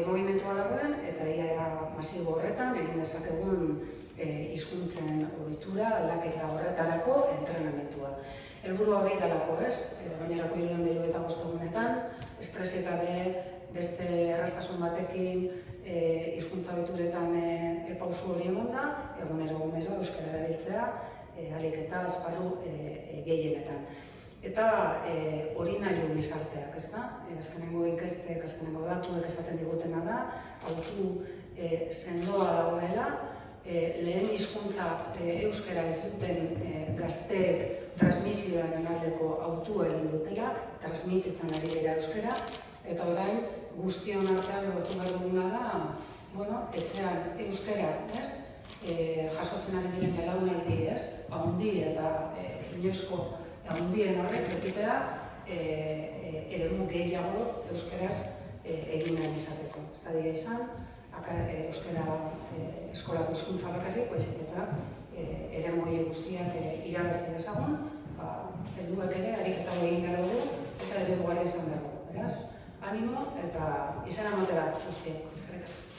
movimentua dagoen eta ia masibo horretan egin dezakegun hizkuntzen ohitura aldaketa horretarako entrenamentua. Helburua hori dalako, gainerako 365 egunetan, estresik gabe, beste erraztasun batekin hizkuntza ohituretan pausu hori emonda, egunero euskara erabiltzea, ahalik eta esparru gehienetan. Eta hori nahi du gizarteak, ezta? Azkenengo inkestek, azkenengo datuek esaten digutena da, hautu sendoa dagoela, lehen hizkuntza euskara ez duten gazteek transmisioaren aldeko hautua egin dutela, transmititzen ari dira euskara, eta orain guztion artean lortu behar duguna da, etxean euskara, jasotzen ari diren belaunaldi, haundi eta inoizko haundien horrek egitea eremu gehiago euskaraz egin nahi izateko. Ez da dira izan, euskara eskolako hizkuntza bakarrik, baizik eta eremu guztiak irabazi dezagun, helduek ere ariketa egin behar dugu eta ereduaren izan behar dugu. Beraz, animo eta izan ematera guztiak. Eskerrik asko.